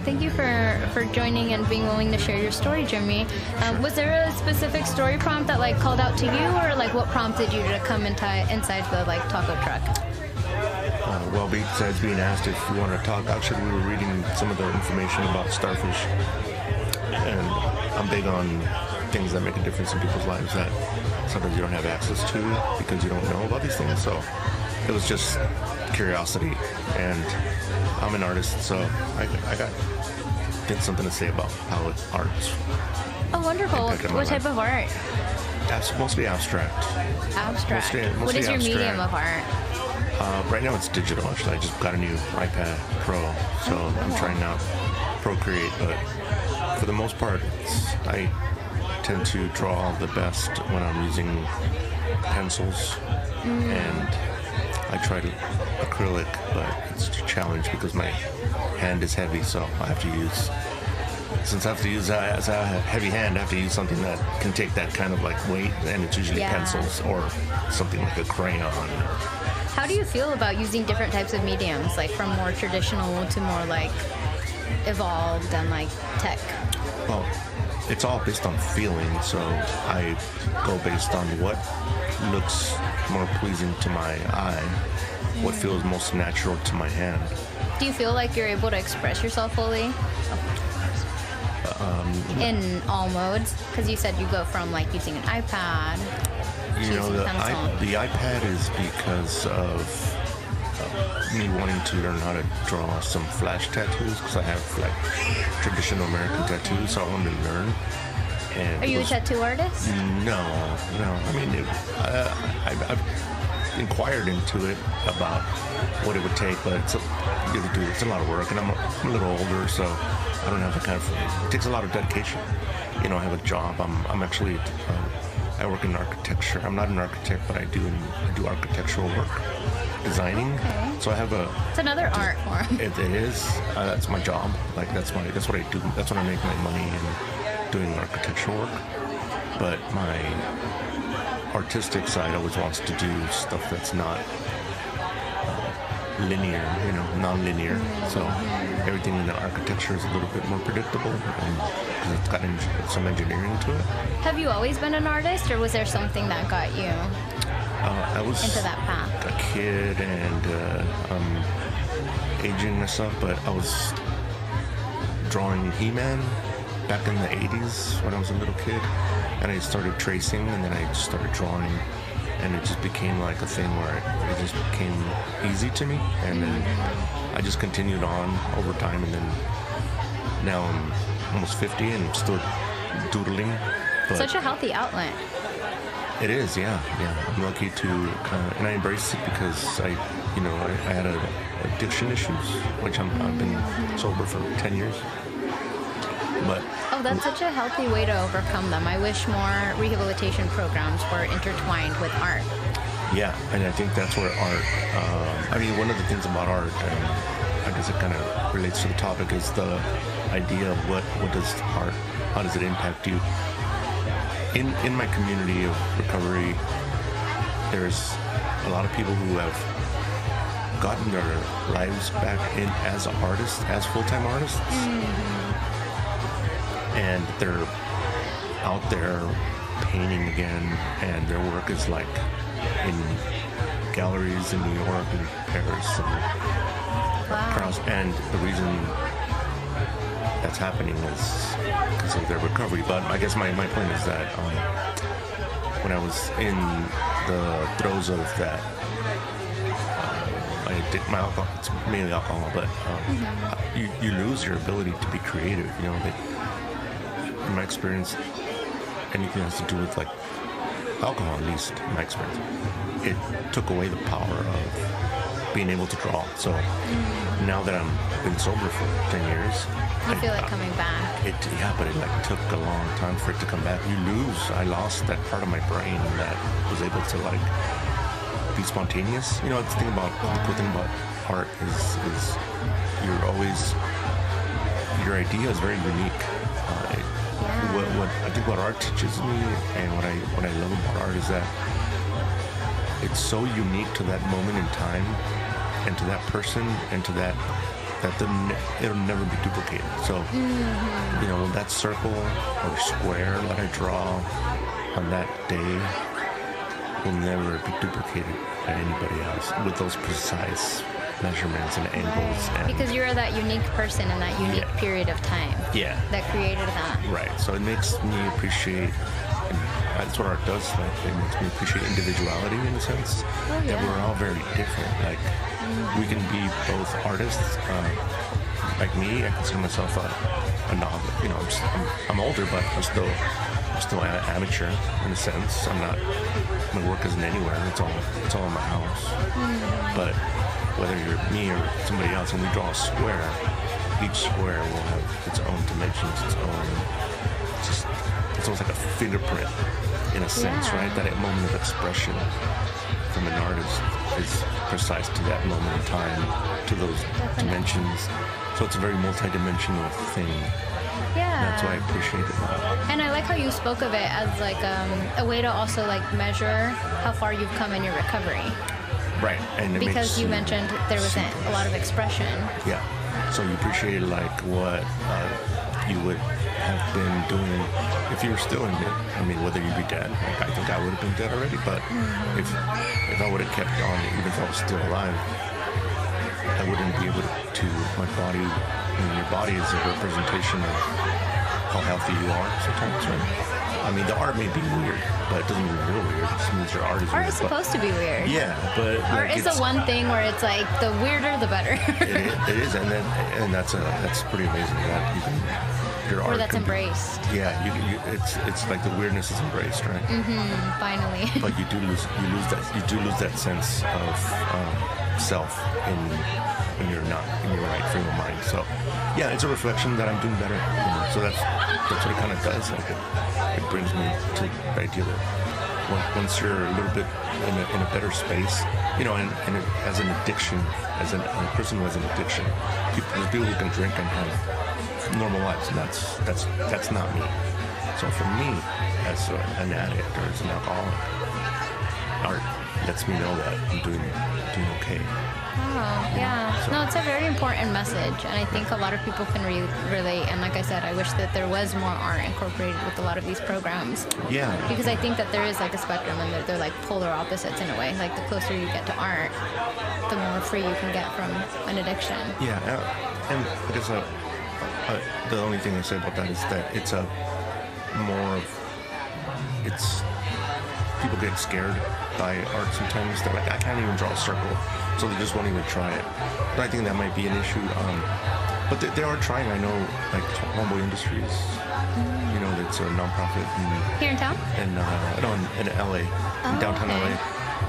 Thank you for joining and being willing to share your story, Jimmy. Was there a specific story prompt that like called out to you, or like what prompted you to come inside the like taco truck? Well, besides being asked if we want to talk, actually we were reading some of the information about Starfish, and I'm big on things that make a difference in people's lives that sometimes you don't have access to because you don't know about these things. So it was just curiosity, and I'm an artist, so I did something to say about how art's. Oh, wonderful! What type of art? That's mostly abstract. Abstract. Mostly what is your abstract. medium of art? Right now it's digital. Actually, I just got a new iPad Pro, so I'm trying out Procreate. But for the most part, I tend to draw the best when I'm using pencils, and I try to acrylic, but it's a challenge because my hand is heavy, so I have to use. Since I have to use as a heavy hand, I have to use something that can take that kind of like weight, and it's usually pencils or something like a crayon. How do you feel about using different types of mediums, like from more traditional to more like evolved and like tech? Well, it's all based on feeling, so I go based on what looks more pleasing to my eye, what feels most natural to my hand. Do you feel like you're able to express yourself fully? In all modes? Because you said you go from like using an iPad. You know, the iPad is because of me wanting to learn how to draw some flash tattoos, because I have like traditional American tattoos, so I wanted to learn. And are you a tattoo artist? No. I mean, I've inquired into it about what it would take, but it's a lot of work, and I'm a little older, so I don't have the kind of. It takes a lot of dedication. You know, I have a job. I'm actually. I work in architecture. I'm not an architect, but I do architectural work, designing. Okay. So I have a. It's another art form. It is. That's my job. Like that's what I do. That's when I make my money in doing architectural work. But my artistic side always wants to do stuff that's not linear, non-linear. So everything in the architecture is a little bit more predictable, and it's got some engineering to it. Have you always been an artist, or was there something that got you I was into that path? A kid, and I'm aging myself, but I was drawing He-Man back in the 80s when I was a little kid, and I started tracing, and then I just started drawing, and it just became like a thing where it just became easy to me, and then I just continued on over time, and then now I'm almost 50 and I'm still doodling. But such a healthy outlet. It is, yeah. I'm lucky to, and I embrace it because I had addiction issues, which I've been sober for 10 years. But that's such a healthy way to overcome them. I wish more rehabilitation programs were intertwined with art. Yeah, and I think that's where art, one of the things about art, I guess it kind of relates to the topic, is the idea of what does art, how does it impact you? In my community of recovery, there's a lot of people who have gotten their lives back in as artists, as full-time artists. And they're out there painting again, and their work is like in galleries in New York and Paris and across. And the reason that's happening is because of their recovery. But I guess my point is that when I was in the throes of that, I did my alcohol. It's mainly alcohol, but you lose your ability to be creative. In my experience, anything that has to do with like alcohol, at least in my experience, it took away the power of being able to draw. So now that I've been sober for 10 years, you feel it coming back. But it like took a long time for it to come back. I lost that part of my brain that was able to like be spontaneous. The thing about the cool thing about art is your idea is very unique. What I think what art teaches me, and what I love about art, is that it's so unique to that moment in time, and to that person, and to that it'll never be duplicated. So, you know, that circle or square that I draw on that day will never be duplicated by anybody else with those precise measurements and angles. And because you're that unique person in that unique period of time. Yeah. That created that. Right. So it makes me appreciate, and that's what art does. Like, it makes me appreciate individuality in a sense. Oh, yeah. That we're all very different. Like, we can be both artists. Like me, I consider myself a novice. You know, I'm older, but I'm still an amateur in a sense. I'm not. My work isn't anywhere. It's all in my house. But whether you're me or somebody else, when we draw a square, each square will have its own dimensions, its own. It's almost like a fingerprint, in a sense, right? That moment of expression from an artist is precise to that moment in time, to those dimensions. So it's a very multi-dimensional thing. Yeah. That's why I appreciate it. And I like how you spoke of it as like a way to also like measure how far you've come in your recovery. Right. And it because you mentioned there wasn't a lot of expression. Yeah. So you appreciate like what you would have been doing if you were still in it. I mean, whether you'd be dead. Like, I think I would have been dead already, but if I would have kept on, even if I was still alive, I wouldn't be able to my body. I mean, your body is a representation of how healthy you are sometimes, right? I mean, the art may be weird, but it doesn't mean real weird. It just means your art is weird. Art is supposed to be weird. Yeah, but art is the one thing where it's like the weirder the better. it is, and that's pretty amazing that you can your art. Or that's embraced. It's like the weirdness is embraced, right? Finally. But you do lose that sense of self when you're not in your right frame of mind. So yeah, it's a reflection that I'm doing better. You know? So that's what it kind of does. Like it brings me to the idea that once you're a little bit in a better space, you know, and as an addiction, as a person who has an addiction, there's people who can drink and have normal lives, and that's not me. So for me, as an addict or as an alcoholic, art lets me know that I'm doing okay. Oh, yeah. So. No, it's a very important message, and I think a lot of people can relate. And like I said, I wish that there was more art incorporated with a lot of these programs. Yeah. Because I think that there is like a spectrum, and they're like polar opposites in a way. Like the closer you get to art, the more free you can get from an addiction. Yeah, and I guess the only thing I say about that is that it's people get scared by art sometimes. They're like, I can't even draw a circle, so they just won't even try it. But I think that might be an issue. But they are trying. I know, like Homeboy Industries. You know, it's a nonprofit Here in town? In LA, in downtown LA.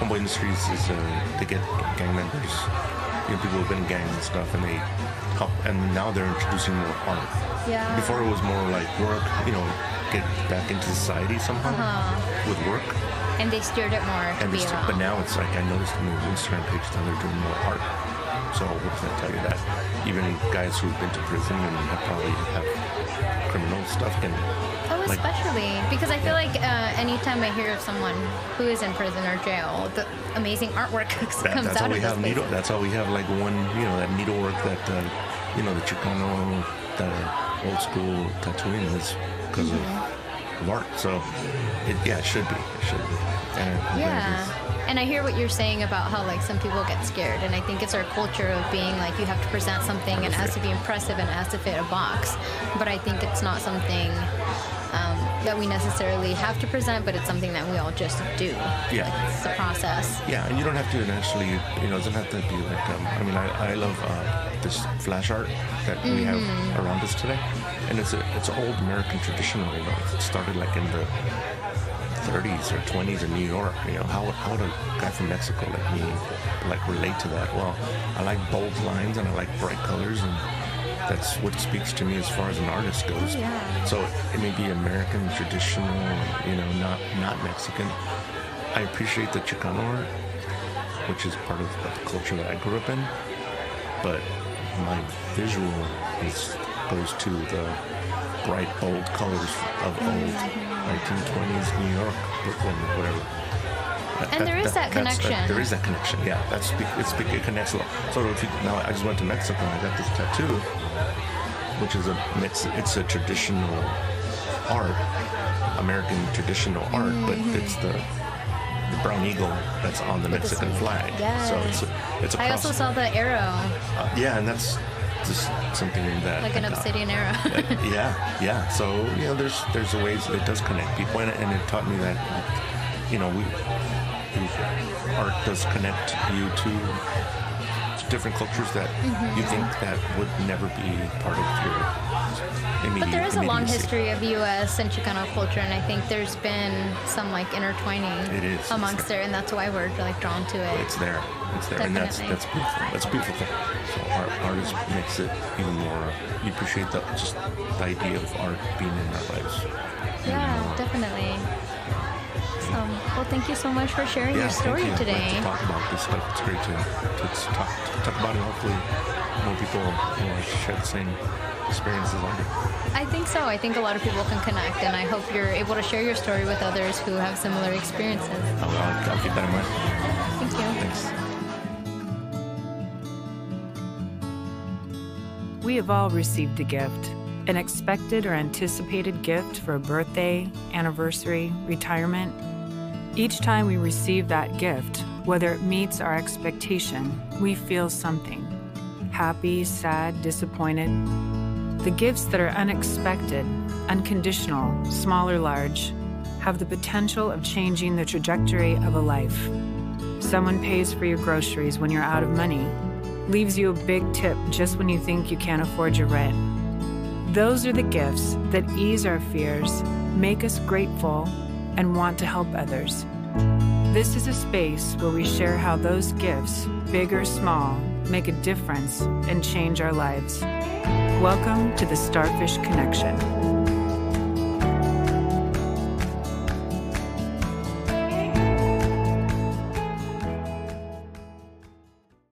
Homeboy Industries is they get gang members, you know, people who've been in gangs and stuff, and they help. And now they're introducing more art. Yeah. Before it was more like work, you know, get back into society somehow with work. And they steered it more to be around. But now it's like, I noticed on the Instagram page that they're doing more art. So what does that tell you? That even guys who've been to prison and probably have criminal stuff can... Oh, especially. Because I feel like anytime I hear of someone who is in prison or jail, the amazing artwork comes out of those places. That's all we have, like one, you know, that needlework that, you know, the Chicano, the old school tattooing is because of art. So it should be. And I hear what you're saying about how like some people get scared, and I think it's our culture of being like you have to present something and it has to be impressive and it has to fit a box. But I think it's not something that we necessarily have to present, but it's something that we all just do. Yeah. Like, it's a process. Yeah, and you don't have to initially, you know, it doesn't have to be like, I mean, I love this flash art that we have around us today. And it's old American traditional, you know, it started like in the 30s or 20s in New York. You know, how would a guy from Mexico like me like relate to that? Well, I like bold lines and I like bright colors, and that's what speaks to me as far as an artist goes. Oh, yeah. So it may be American, traditional, you know, not Mexican. I appreciate the Chicano art, which is part of the culture that I grew up in, but my visual goes to the bright, bold colors of old 1920s New York, Brooklyn, whatever. And there is that connection. There is that connection. Yeah, it connects a lot. So now I just went to Mexico and I got this tattoo, which is it's a traditional art, American traditional art, but it's the brown eagle that's on the Mexican flag. Yes. So it's a cross. I also saw the arrow. Yeah, and that's just something that like an obsidian arrow. yeah. So there's a ways it does connect people, and it taught me that art does connect you to different cultures that you think that would never be part of your immediate. But there is a long immediacy. history of U.S. and Chicano culture, and I think there's been some like intertwining amongst there, and that's why we're like drawn to it. It's there, Definitely. and that's beautiful. That's a beautiful thing. So art makes it even more. You appreciate the idea of art being in our lives. Yeah, definitely. Well, thank you so much for sharing your story today. I'd like to talk about this stuff. It's great to talk about it. Hopefully, more people share the same experiences I do. I think so. I think a lot of people can connect, and I hope you're able to share your story with others who have similar experiences. I'll keep that in mind. Thank you. Thanks. We have all received a gift, an expected or anticipated gift for a birthday, anniversary, retirement. Each time we receive that gift, whether it meets our expectation, we feel something. Happy, sad, disappointed. The gifts that are unexpected, unconditional, small or large, have the potential of changing the trajectory of a life. Someone pays for your groceries when you're out of money, leaves you a big tip just when you think you can't afford your rent. Those are the gifts that ease our fears, make us grateful, and want to help others. This is a space where we share how those gifts, big or small, make a difference and change our lives. Welcome to the Starfish Connection.